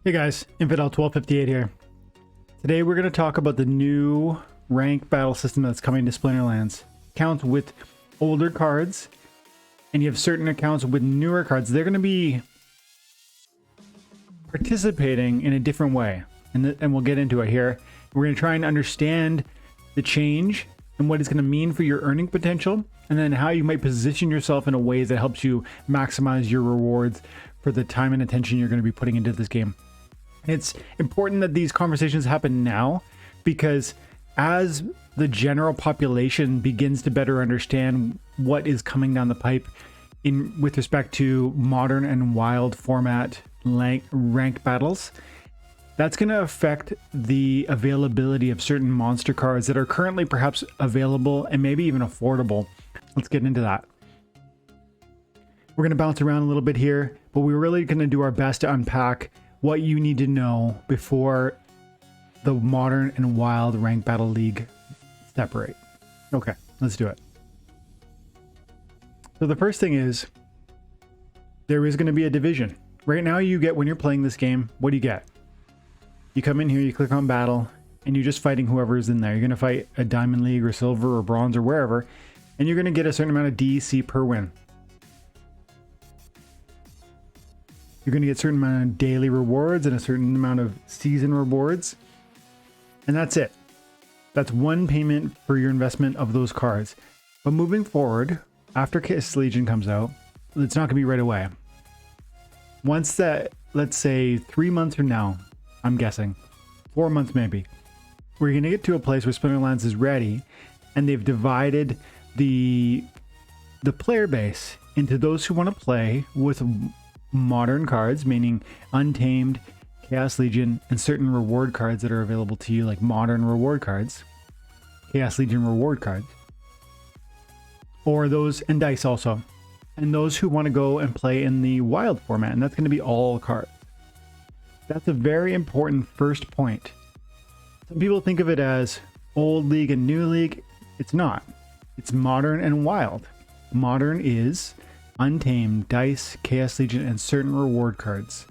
Hey guys, Infidel 1258 here. Today we're going to talk about the new rank battle system that's coming to Splinterlands. Accounts with older cards, and you have certain accounts with newer cards. They're going to be participating in a different way, and we'll get into it here. We're going to try and understand the change and what it's going to mean for your earning potential, and then how you might position yourself in a way that helps you maximize your rewards for the time and attention you're going to be putting into this game. It's important that these conversations happen now, because as the general population begins to better understand what is coming down the pipe with respect to modern and wild format rank battles, that's going to affect the availability of certain monster cards that are currently perhaps available and maybe even affordable. Let's get into that. We're going to bounce around a little bit here, but we're really going to do our best to unpack what you need to know before the modern and wild rank battle league separate. Okay, let's do it. So the first thing is, there is going to be a division. Right now you get, when you're playing this game, what do you get? You come in here, you click on battle, and you're just fighting whoever's in there. You're going to fight a diamond league or silver or bronze or wherever, and you're going to get a certain amount of DC per win. You're going to get a certain amount of daily rewards and a certain amount of season rewards. And that's it. That's one payment for your investment of those cards. But moving forward, after Chaos Legion comes out, it's not going to be right away. Once that, let's say 3 months from now, I'm guessing, 4 months maybe, we're going to get to a place where Splinterlands is ready, and they've divided the player base into those who want to play with modern cards, meaning Untamed, Chaos Legion, and certain reward cards that are available to you, like modern reward cards, Chaos Legion reward cards, or those, and dice also, and those who want to go and play in the wild format, and that's going to be all cards. That's a very important first point. Some people think of it as old league and new league. It's not. It's modern and wild. Modern is Untamed, dice, Chaos Legion, and certain reward cards.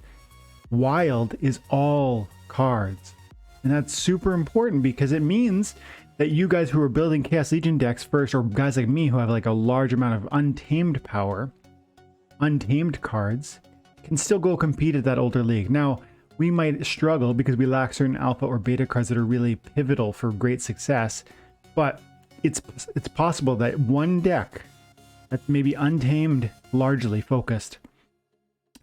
Wild is all cards. And that's super important, because it means that you guys who are building Chaos Legion decks first, or guys like me who have like a large amount of Untamed power, Untamed cards, can still go compete at that older league. Now, we might struggle because we lack certain alpha or beta cards that are really pivotal for great success, but it's possible that one deck that's maybe Untamed largely focused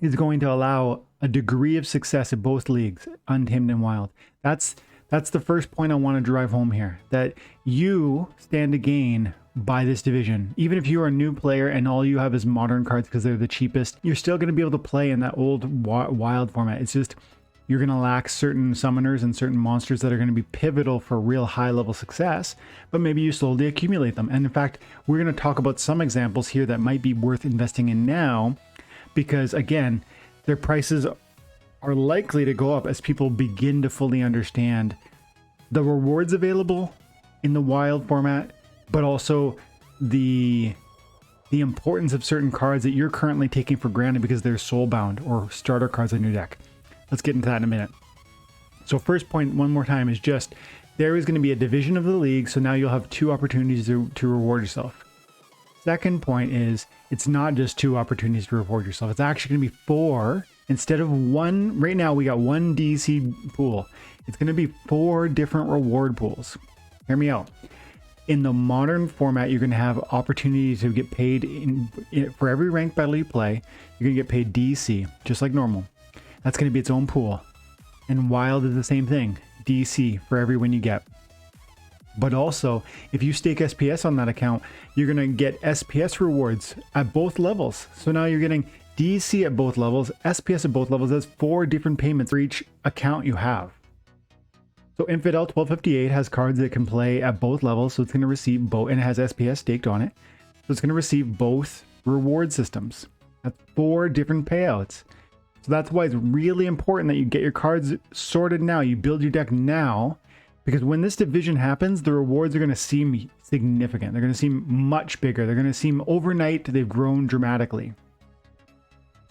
is going to allow a degree of success in both leagues, Untamed and Wild. That's the first point I want to drive home here, that you stand to gain by this division. Even if you are a new player and all you have is modern cards because they're the cheapest, you're still going to be able to play in that old wild format. It's just you're going to lack certain summoners and certain monsters that are going to be pivotal for real high level success, but maybe you slowly accumulate them. And in fact, we're going to talk about some examples here that might be worth investing in now, because again, their prices are likely to go up as people begin to fully understand the rewards available in the wild format, but also the importance of certain cards that you're currently taking for granted because they're soulbound or starter cards on your deck. Let's get into that in a minute. So first point, one more time, is just there is going to be a division of the league, so now you'll have 2 opportunities to reward yourself. Second point is, it's not just 2 opportunities to reward yourself. It's actually going to be 4 instead of 1. Right now we got 1 DC pool. It's going to be 4 different reward pools. Hear me out. In the modern format, you're going to have opportunity to get paid for every ranked battle you play. You're going to get paid DC, just like normal. That's going to be its own pool. And Wild is the same thing. DC for every win you get. But also, if you stake SPS on that account, you're going to get SPS rewards at both levels. So now you're getting DC at both levels, SPS at both levels. That's 4 different payments for each account you have. So Infidel 1258 has cards that can play at both levels. So it's going to receive both, and it has SPS staked on it. So it's going to receive both reward systems. That's 4 different payouts. So that's why it's really important that you get your cards sorted now. You build your deck now, because when this division happens, the rewards are going to seem significant. They're going to seem much bigger. They're going to seem overnight they've grown dramatically.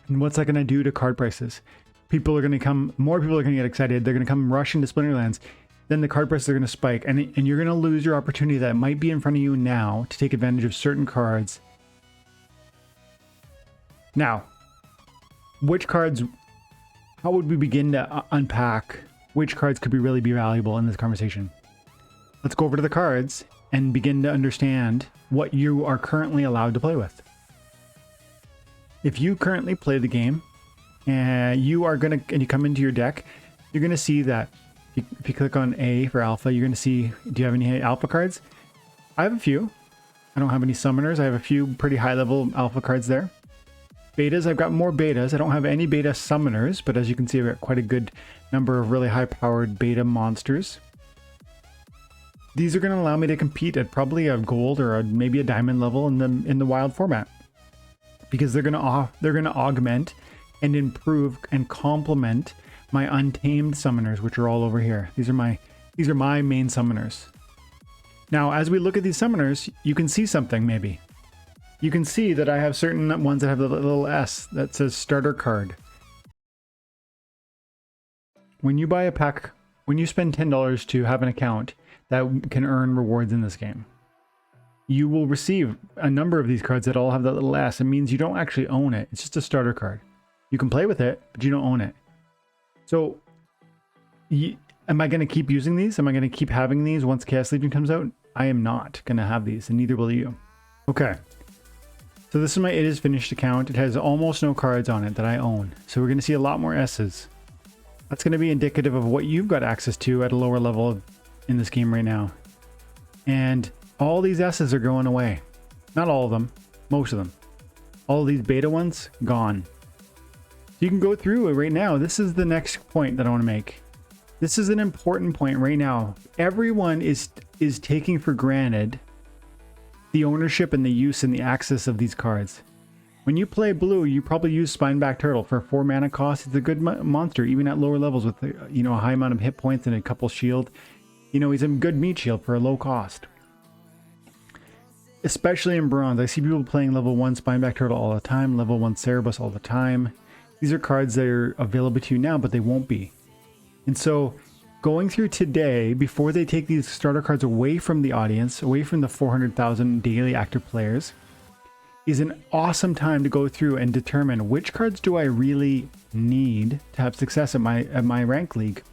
And what's that going to do to card prices? people are going to come, more people are going to get excited. They're going to come rush into Splinterlands. Then the card prices are going to spike, and you're going to lose your opportunity that might be in front of you now to take advantage of certain cards. Now, which cards, how would we begin to unpack which cards could really be valuable in this conversation? Let's go over to the cards and begin to understand what you are currently allowed to play with. If you currently play the game and you come into your deck, you're going to see that if you click on A for alpha, you're going to see, do you have any alpha cards? I have a few. I don't have any summoners. I have a few pretty high level alpha cards there. Betas, I've got more betas. I don't have any beta summoners, but as you can see, I've got quite a good number of really high powered beta monsters. These are going to allow me to compete at probably a gold or maybe a diamond level in the wild format, because they're going to augment and improve and complement my untamed summoners, which are all over here. These are my main summoners. Now, as we look at these summoners, you can see something maybe. You can see that I have certain ones that have the little S that says starter card. When you buy a pack, when you spend $10 to have an account that can earn rewards in this game, you will receive a number of these cards that all have that little S. It means you don't actually own it. It's just a starter card. You can play with it, but you don't own it. So, am I going to keep using these? Am I going to keep having these once Chaos Legion comes out? I am not going to have these, and neither will you. Okay. So this is my It Is Finished account. It has almost no cards on it that I own. So we're going to see a lot more S's. That's going to be indicative of what you've got access to at a lower level in this game right now. And all these S's are going away. Not all of them, most of them. All of these beta ones, gone. So you can go through it right now. This is the next point that I want to make. This is an important point right now. Everyone is taking for granted the ownership and the use and the access of these cards. When you play blue, you probably use Spineback Turtle for 4 mana cost. It's a good monster, even at lower levels with a high amount of hit points and a couple shield. He's a good meat shield for a low cost. Especially in bronze, I see people playing level 1 Spineback Turtle all the time, level 1 Cerebus all the time. These are cards that are available to you now, but they won't be. And so, going through today, before they take these starter cards away from the audience, away from the 400,000 daily active players, is an awesome time to go through and determine which cards do I really need to have success at my rank league.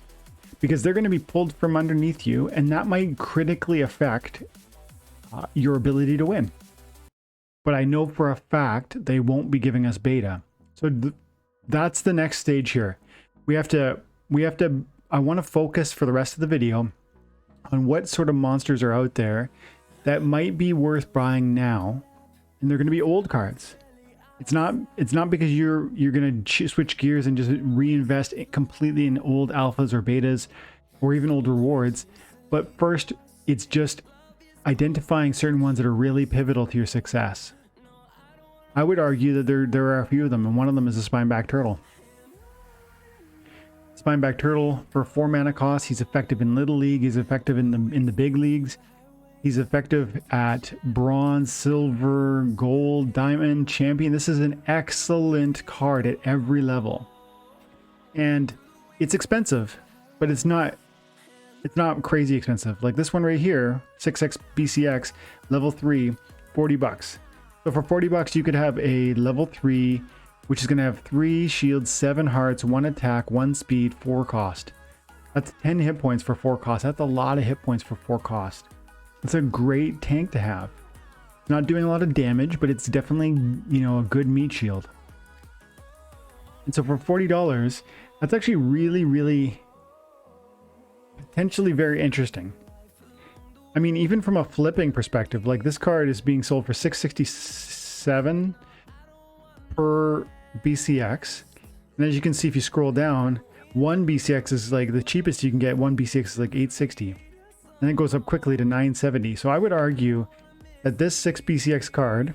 Because they're going to be pulled from underneath you, and that might critically affect your ability to win. But I know for a fact they won't be giving us beta. So that's the next stage here. I want to focus for the rest of the video on what sort of monsters are out there that might be worth buying now, and they're going to be old cards. It's not because you're going to switch gears and just reinvest completely in old alphas or betas or even old rewards, but first it's just identifying certain ones that are really pivotal to your success. I would argue that there are a few of them, and one of them is the Spineback Turtle. Spineback Turtle for 4 mana cost. He's effective in Little League. He's effective in the big leagues. He's effective at bronze, silver, gold, diamond, champion. This is an excellent card at every level. And it's expensive, but it's not crazy expensive. Like this one right here, 6x BCX, level 3, $40. So for $40 you could have a level 3, which is going to have 3 shields, 7 hearts, 1 attack, 1 speed, 4 cost. That's 10 hit points for 4 cost. That's a lot of hit points for 4 cost. It's a great tank to have. It's not doing a lot of damage, but it's definitely, a good meat shield. And so for $40, that's actually really, really potentially very interesting. I mean, even from a flipping perspective, like this card is being sold for $667 per BCX. And as you can see, if you scroll down, 1 BCX is like the cheapest you can get. 1 BCX is like $860. And it goes up quickly to $970. So I would argue that this 6 BCX card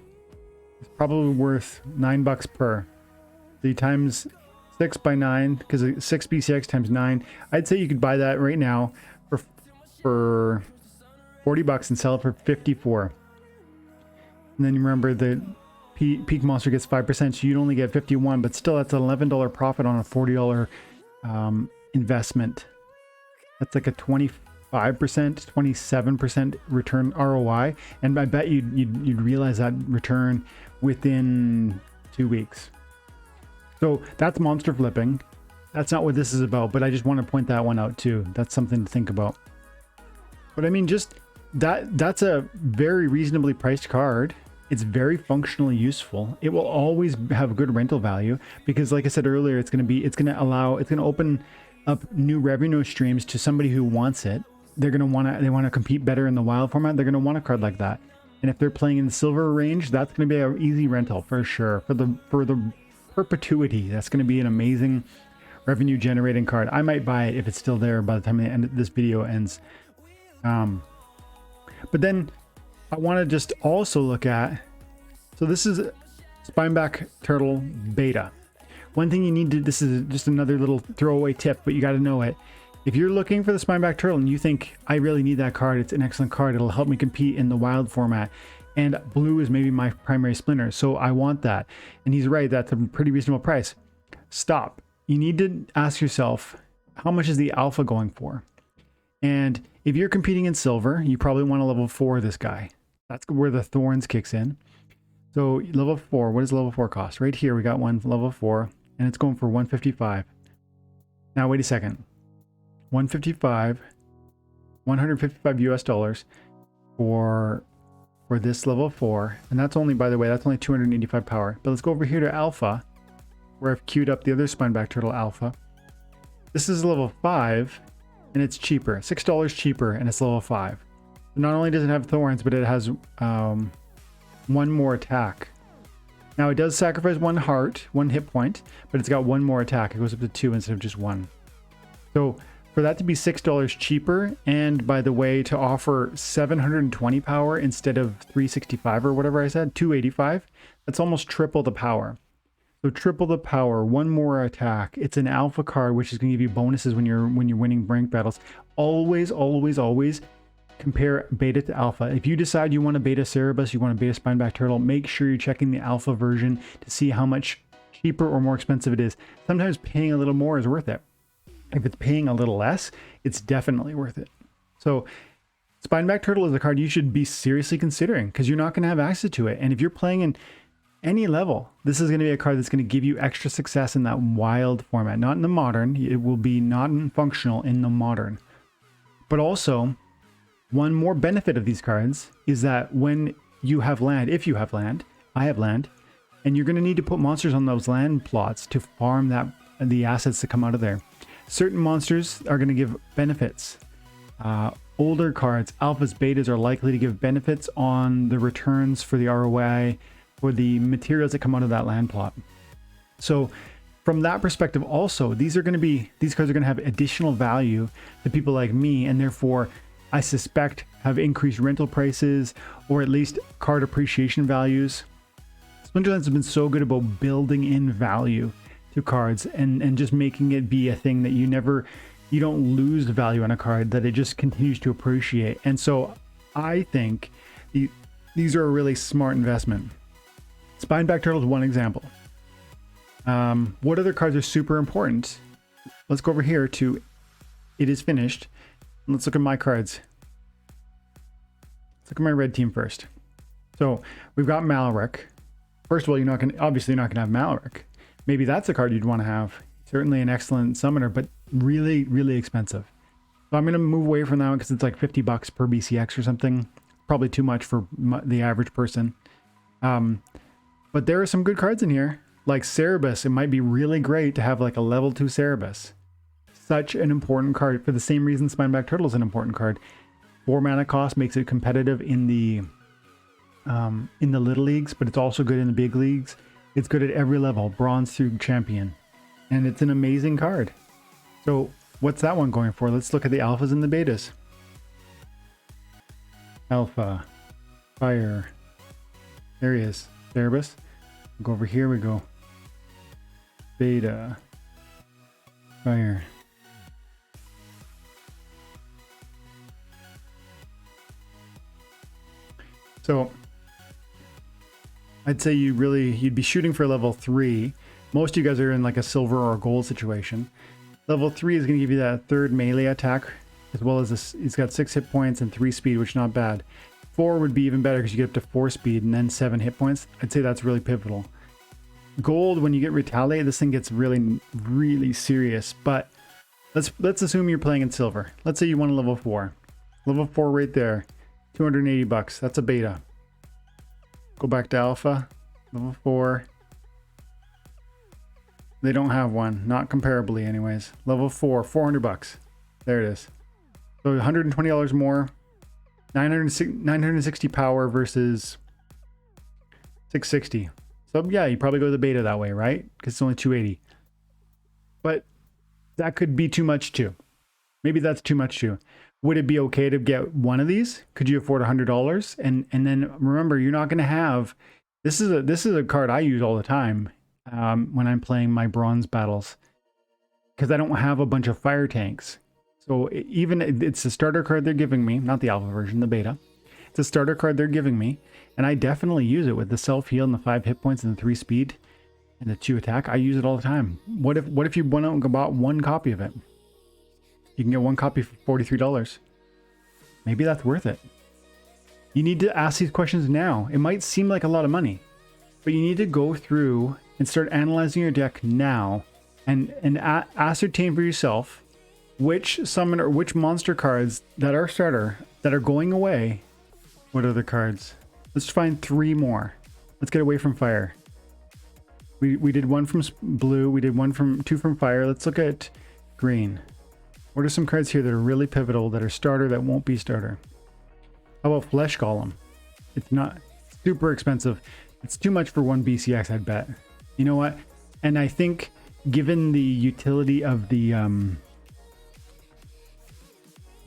is probably worth $9 per. So you times 6 by 9, because 6 BCX times 9. I'd say you could buy that right now for $40 and sell it for $54. And then you remember that peak monster gets 5%, so you'd only get 51, but still that's an $11 profit on a $40 investment. That's like a 25%, 27% return ROI, and I bet you'd realize that return within 2 weeks. So that's monster flipping. That's not what this is about, but I just want to point that one out too. That's something to think about. But I mean, just that's a very reasonably priced card. It's very functionally useful. It will always have good rental value because, like I said earlier, it's going to open up new revenue streams to somebody who wants it. They want to compete better in the wild format. They're going to want a card like that. And if they're playing in the silver range, that's going to be an easy rental for sure. For the perpetuity, that's going to be an amazing revenue generating card. I might buy it if it's still there by the time this video ends. But then I want to just also look at, so this is Spineback Turtle Beta. One thing you need to, this is just another little throwaway tip, but you got to know it. If you're looking for the Spineback Turtle and you think, I really need that card, it's an excellent card, it'll help me compete in the wild format, and blue is maybe my primary splinter, so I want that. And he's right, that's a pretty reasonable price. Stop. You need to ask yourself, how much is the alpha going for? And if you're competing in silver, you probably want a level 4 this guy. That's where the thorns kicks in. So level 4, what does level 4 cost? Right here we got one level 4, and it's going for 155. Now wait a second. 155 US dollars for this level 4, and that's only, by the way, that's only 285 power. But let's go over here to alpha, where I've queued up the other Spineback Turtle alpha. This is level 5, and it's cheaper, $6 cheaper, and it's level 5. Not only does it have thorns, but it has one more attack. Now it does sacrifice one hit point, but it's got one more attack. It goes up to 2 instead of just 1. So for that to be $6 cheaper, and by the way, to offer 720 power instead of 365 or whatever I said, 285, that's almost triple the power. So triple the power, one more attack. It's an alpha card, which is going to give you bonuses when you're winning rank battles. Always, always, always compare beta to alpha. If you decide you want a beta Cerebus, you want a beta Spineback Turtle, make sure you're checking the alpha version to see how much cheaper or more expensive it is. Sometimes paying a little more is worth it. If it's paying a little less, it's definitely worth it. So Spineback Turtle is a card you should be seriously considering because you're not going to have access to it. And if you're playing in any level, this is going to be a card that's going to give you extra success in that wild format, not in the modern. It will be non-functional in the modern. But also, one more benefit of these cards is that when you have land, if you have land, I have land, and you're going to need to put monsters on those land plots to farm the assets that come out of there. Certain monsters are going to give benefits. Older cards, alphas, betas, are likely to give benefits on the returns for the ROI for the materials that come out of that land plot. So from that perspective also, these cards are going to have additional value to people like me, and therefore I suspect have increased rental prices or at least card appreciation values. Splinterlands has been so good about building in value to cards and just making it be a thing that you don't lose the value on a card, that it just continues to appreciate. And so I think these are a really smart investment. Spineback Turtle is one example. What other cards are super important? Let's go over here to it is finished. Let's look at my cards. Let's look at my red team first. So we've got Malric. First of all, obviously you're not gonna have Malric. Maybe that's a card you'd want to have. Certainly an excellent summoner, but really, really expensive. So I'm going to move away from that one because it's like $50 per BCX or something. Probably too much for the average person. But there are some good cards in here. Like Cerebus, it might be really great to have like a level 2 Cerebus. Such an important card for the same reason Spineback Turtle is an important card. 4 mana cost makes it competitive in the little leagues, but it's also good in the big leagues. It's good at every level, bronze through champion. And it's an amazing card. So what's that one going for? Let's look at the alphas and the betas. Alpha, fire, there he is, Cerebus. We'll go over here, we go. Beta, fire. So I'd say you'd be shooting for level 3. Most of you guys are in like a silver or a gold situation. Level 3 is going to give you that third melee attack, as well as this. He's got 6 hit points and 3 speed, which is not bad. 4 would be even better because you get up to 4 speed and then 7 hit points. I'd say that's really pivotal. Gold, when you get retaliate, this thing gets really, really serious. But let's assume you're playing in silver. Let's say you want a level 4. Level 4 right there, 280 bucks. That's a beta. Go back to alpha, level 4. They don't have one, not comparably anyways. Level 4, 400 bucks. There it is. So $120 more. 960 power versus 660. So yeah, you probably go to the beta that way, right? Because it's only 280. But that could be too much too. Maybe that's too much too. Would it be okay to get one of these? Could you afford $100? And then remember, you're not going to have. This is a card I use all the time when I'm playing my bronze battles, because I don't have a bunch of fire tanks. So even it's a starter card they're giving me, not the alpha version, the beta. It's a starter card they're giving me, and I definitely use it with the self heal and the 5 hit points and the 3 speed and the 2 attack. I use it all the time. What if you went out and bought one copy of it? You can get one copy for $43. Maybe that's worth it. You need to ask these questions now. It might seem like a lot of money, but you need to go through and start analyzing your deck now and ascertain for yourself which summon or which monster cards that are starter that are going away. What other cards? Let's find 3 more. Let's get away from fire. We did 1 from blue. We did 2 from fire. Let's look at green. What are some cards here that are really pivotal, that are starter, that won't be starter? How about Flesh Golem? It's not super expensive. It's too much for 1 BCX, I'd bet. You know what? And I think given the utility of the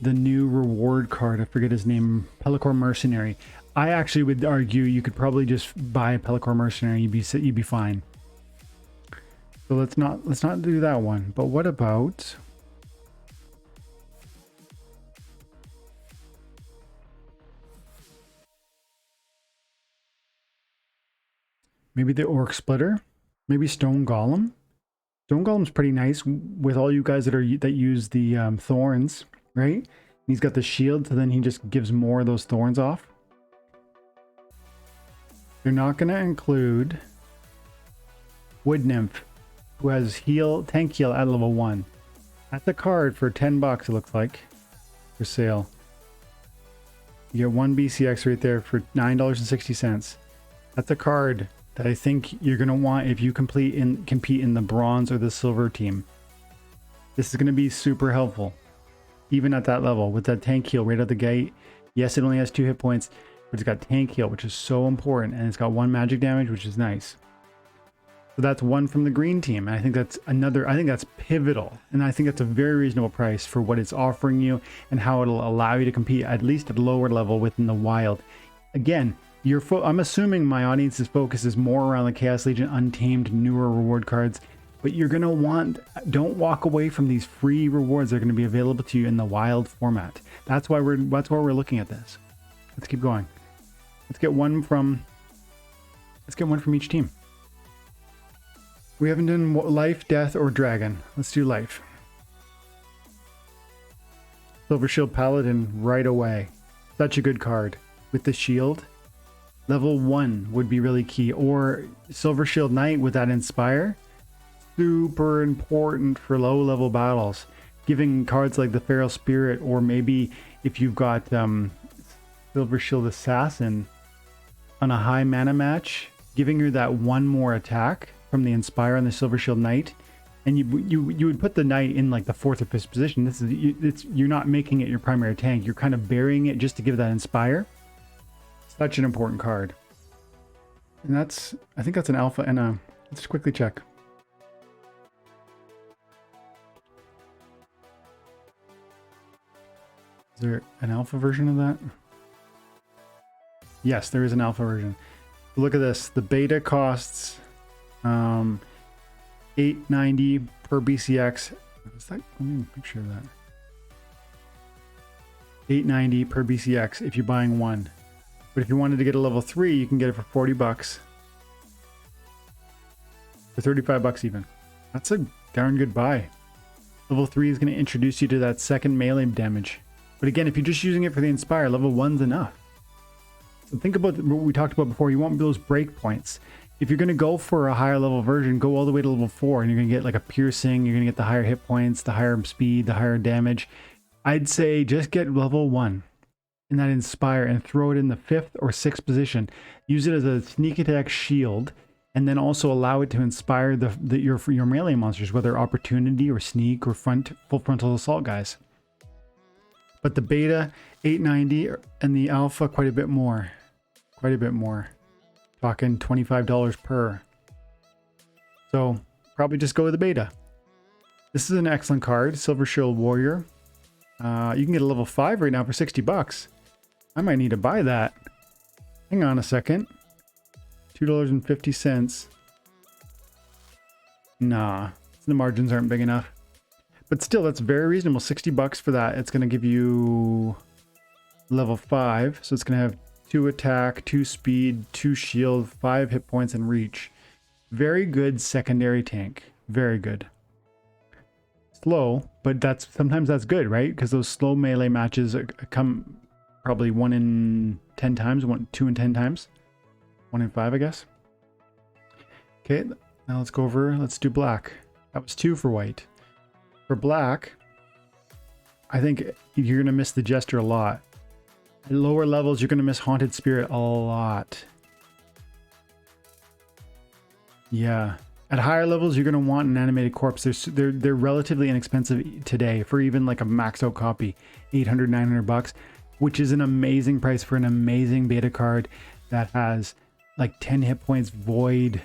new reward card, I forget his name, Pelacor Mercenary, I actually would argue you could probably just buy a Pelacor Mercenary, you'd be fine. So let's not do that one. But what about maybe the Orc Splitter? Maybe Stone Golem? Stone Golem's pretty nice with all you guys that use the thorns, right? And he's got the shield, so then he just gives more of those thorns off. They're not going to include Wood Nymph, who has tank heal at level 1. That's a card for 10 bucks, it looks like, for sale. You get 1 BCX right there for $9.60. That's a card that I think you're going to want if you compete in the bronze or the silver team. This is going to be super helpful, even at that level, with that tank heal right out the gate. Yes, it only has 2 hit points, but it's got tank heal, which is so important, and it's got 1 magic damage, which is nice. So that's 1 from the green team, and I think that's pivotal, and I think that's a very reasonable price for what it's offering you and how it'll allow you to compete at least at a lower level within the wild. Again, I'm assuming my audience's focus is more around the Chaos Legion Untamed newer reward cards, but you're going to don't walk away from these free rewards that are going to be available to you in the wild format. That's why we're looking at this. Let's keep going. Let's get one from each team. We haven't done life, death, or dragon. Let's do life. Silver Shield Paladin right away. Such a good card. With the shield, level 1 would be really key. Or Silver Shield Knight with that Inspire. Super important for low level battles. Giving cards like the Feral Spirit, or maybe if you've got Silver Shield Assassin on a high mana match, giving her that 1 more attack from the Inspire on the Silver Shield Knight, and you would put the Knight in like the 4th or 5th position. You're not making it your primary tank. You're kind of burying it just to give that Inspire. Such an important card. And I think that's an alpha and a. Let's quickly check. Is there an alpha version of that? Yes, there is an alpha version. Look at this. The beta costs $8.90 per BCX. Is that? Let me picture that. $8.90 per BCX if you're buying 1. But if you wanted to get a level 3, you can get it for 40 bucks. For 35 bucks even. That's a darn good buy. Level 3 is going to introduce you to that second melee damage. But again, if you're just using it for the Inspire, level 1's enough. So think about what we talked about before. You want those break points. If you're going to go for a higher level version, go all the way to level 4 and you're going to get like a piercing, you're going to get the higher hit points, the higher speed, the higher damage. I'd say just get level 1 in that Inspire and throw it in the 5th or 6th position. Use it as a sneak attack shield and then also allow it to inspire your melee monsters, whether opportunity or sneak or full frontal assault guys. But the beta 890 and the alpha quite a bit more. Quite a bit more. Talking $25 per. So probably just go with the beta. This is an excellent card, Silver Shield Warrior. You can get a level 5 right now for 60 bucks. I might need to buy that. Hang on a second. $2.50. Nah, the margins aren't big enough. But still, that's very reasonable. 60 bucks for that. It's going to give you level 5. So it's going to have 2 attack, 2 speed, 2 shield, 5 hit points, and reach. Very good secondary tank. Very good. Slow, but sometimes that's good, right? Because those slow melee matches come probably 1 in 10 times, 2 in 10 times. 1 in 5, I guess. Okay, now let's go over, let's do black. That was 2 for white. For black, I think you're going to miss the Jester a lot. At lower levels, you're going to miss Haunted Spirit a lot. Yeah. At higher levels, you're going to want an animated corpse. They're relatively inexpensive today for even like a maxed out copy. 800, 900 bucks, which is an amazing price for an amazing beta card that has like 10 hit points, void.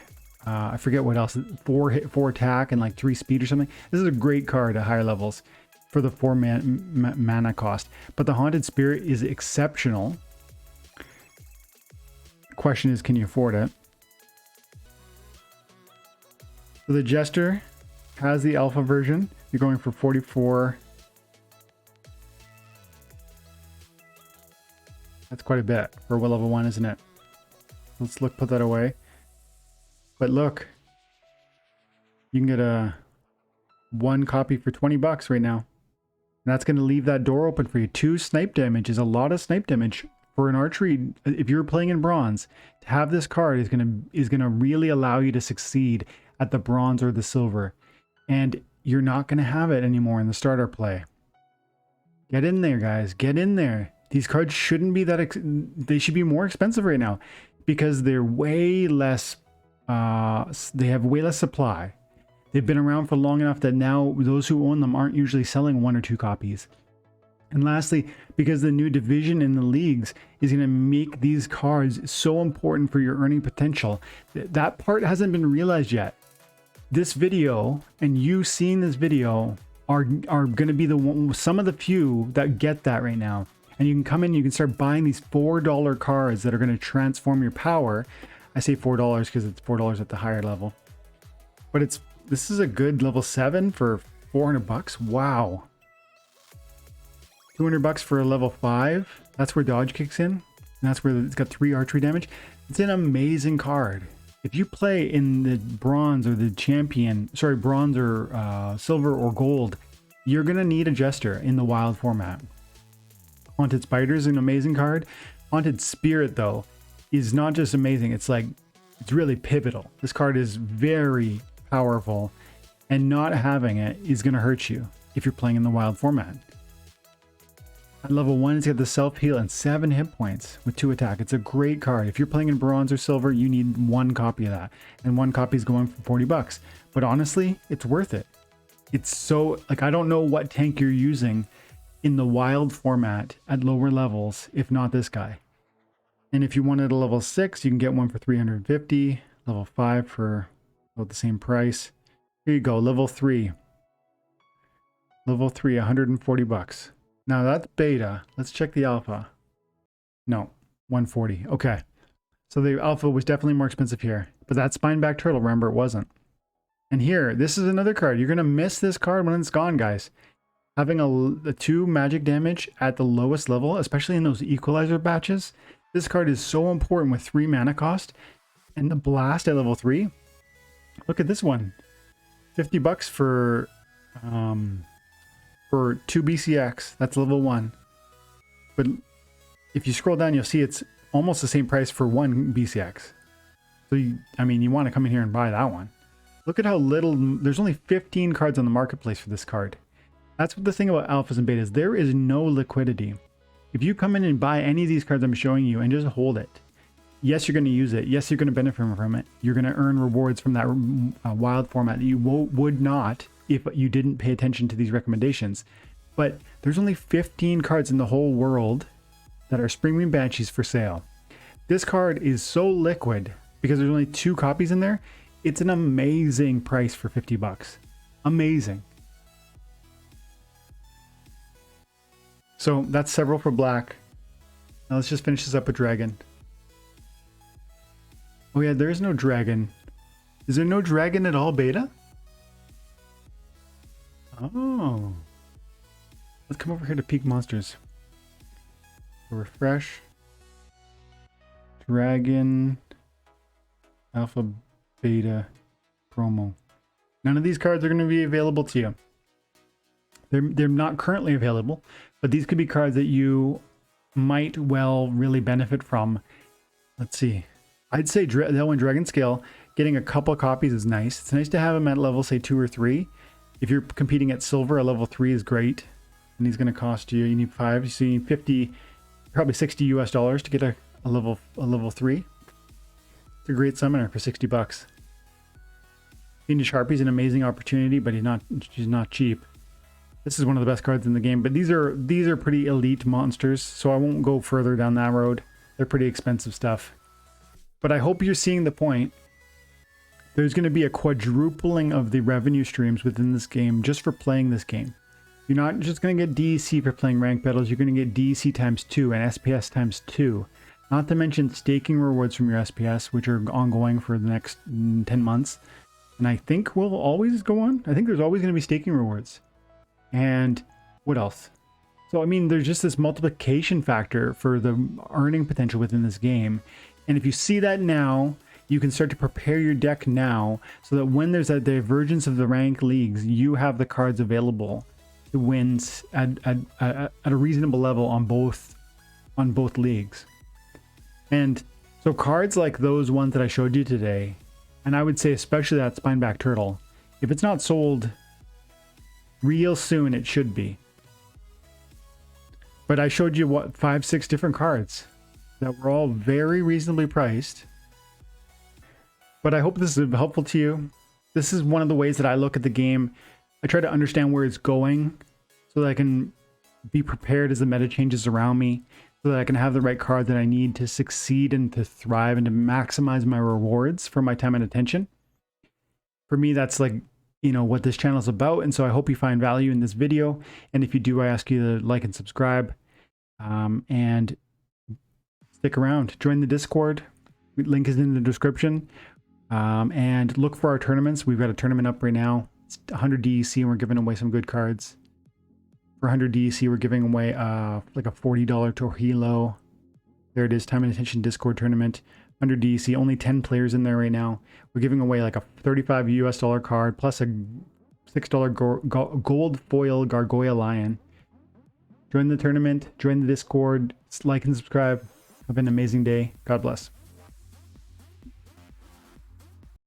I forget what else. 4 attack and like 3 speed or something. This is a great card at higher levels for the 4 mana cost. But the Haunted Spirit is exceptional. The question is, can you afford it? So the Jester has the alpha version. You're going for 44. That's quite a bit for level 1, isn't it? Let's put that away. But look, you can get a 1 copy for 20 bucks right now. And that's going to leave that door open for you. 2 snipe damage is a lot of snipe damage for an archery. If you're playing in bronze, to have this card is going to really allow you to succeed at the bronze or the silver. And you're not going to have it anymore in the starter play. Get in there, guys. Get in there. These cards shouldn't be that they should be more expensive right now because they're way less they have way less supply. They've been around for long enough that now those who own them aren't usually selling 1 or 2 copies. And lastly, because the new division in the leagues is going to make these cards so important for your earning potential, that part hasn't been realized yet. This video and you seeing this video are going to be some of the few that get that right now. And you can come in, you can start buying these $4 cards that are going to transform your power. I say $4 because it's $4 at the higher level. But this is a good level 7 for 400 bucks. Wow. 200 bucks for a level 5. That's where dodge kicks in. And that's where it's got 3 archery damage. It's an amazing card. If you play in the bronze or the champion, sorry, bronze or silver or gold, you're going to need a Jester in the wild format. Haunted Spider is an amazing card. Haunted Spirit, though, is not just amazing. It's really pivotal. This card is very powerful, and not having it is going to hurt you if you're playing in the wild format. At level 1, it's got the self-heal and 7 hit points with 2 attack. It's a great card. If you're playing in bronze or silver, you need 1 copy of that. And 1 copy is going for 40 bucks. But honestly, it's worth it. It's so, I don't know what tank you're using in the wild format at lower levels, if not this guy. And if you wanted a level 6, you can get one for 350, level 5 for about the same price. Here you go, level 3. Level 3, 140 bucks. Now that's beta. Let's check the alpha. No, 140. Okay. So the alpha was definitely more expensive here. But that Spineback Turtle, remember, it wasn't. And here, this is another card. You're going to miss this card when it's gone, guys. Having a 2 magic damage at the lowest level, especially in those equalizer batches, this card is so important with 3 mana cost. And the blast at level 3 Look at this one. 50 bucks for 2 BCX. That's level 1. But if you scroll down, you'll see it's almost the same price for 1 BCX. So, I mean, you want to come in here and buy that one. Look at how little, there's only 15 cards on the marketplace for this card. That's what the thing about alphas and betas, there is no liquidity. If you come in and buy any of these cards I'm showing you and just hold it, yes, you're going to use it. Yes, you're going to benefit from it. You're going to earn rewards from that wild format that you would not if you didn't pay attention to these recommendations. But there's only 15 cards in the whole world that are Springbeam Banshees for sale. This card is so liquid because there's only 2 copies in there. It's an amazing price for 50 bucks. Amazing. So that's several for black. Now let's just finish this up with dragon. Oh yeah, there is no dragon. Is there no dragon at all, beta? Oh. Let's come over here to Peak Monsters. Refresh. Dragon. Alpha, beta, promo. None of these cards are going to be available to you. They're not currently available, but these could be cards that you might well really benefit from. Let's see. I'd say that one, Dragon Scale, getting a couple copies is nice. It's nice to have them at level, say, 2 or 3. If you're competing at silver, a level 3 is great. And he's going to cost you need 5. So you need 50, probably $60 US to get a level 3. It's a great summoner for 60 bucks. Fiendish Harpy's an amazing opportunity, but she's not cheap. This is one of the best cards in the game, but these are pretty elite monsters, so I won't go further down that road. They're pretty expensive stuff. But I hope you're seeing the point. There's going to be a quadrupling of the revenue streams within this game just for playing this game. You're not just going to get DEC for playing ranked battles, you're going to get DEC times 2 and SPS times 2. Not to mention staking rewards from your SPS, which are ongoing for the next 10 months. And I think will always go on. I think there's always going to be staking rewards. And what else? So, I mean, there's just this multiplication factor for the earning potential within this game. And if you see that now, you can start to prepare your deck now so that when there's a divergence of the rank leagues, you have the cards available to win at a reasonable level on both leagues. And so cards like those ones that I showed you today, and I would say especially that Spineback Turtle, if it's not sold real soon, it should be. But I showed you, what, 5-6 different cards that were all very reasonably priced. But I hope this is helpful to you. This is one of the ways that I look at the game. I try to understand where it's going so that I can be prepared as the meta changes around me, so that I can have the right card that I need to succeed and to thrive and to maximize my rewards for my time and attention. For me, that's like, you know, what this channel is about. And so I hope you find value in this video. And if you do, I ask you to like and subscribe, and stick around. Join the Discord. Link is in the description. And look for our tournaments. We've got a tournament up right now. It's 100 DEC and we're giving away some good cards. For 100 DEC, we're giving away like a $40 Torhilo. There it is, Time and Attention Discord tournament. 100 DEC, only 10 players in there right now. We're giving away like a $35 US card plus a $6 gold foil Gargoyle Lion. Join the tournament, join the Discord, like and subscribe. Have an amazing day. God bless.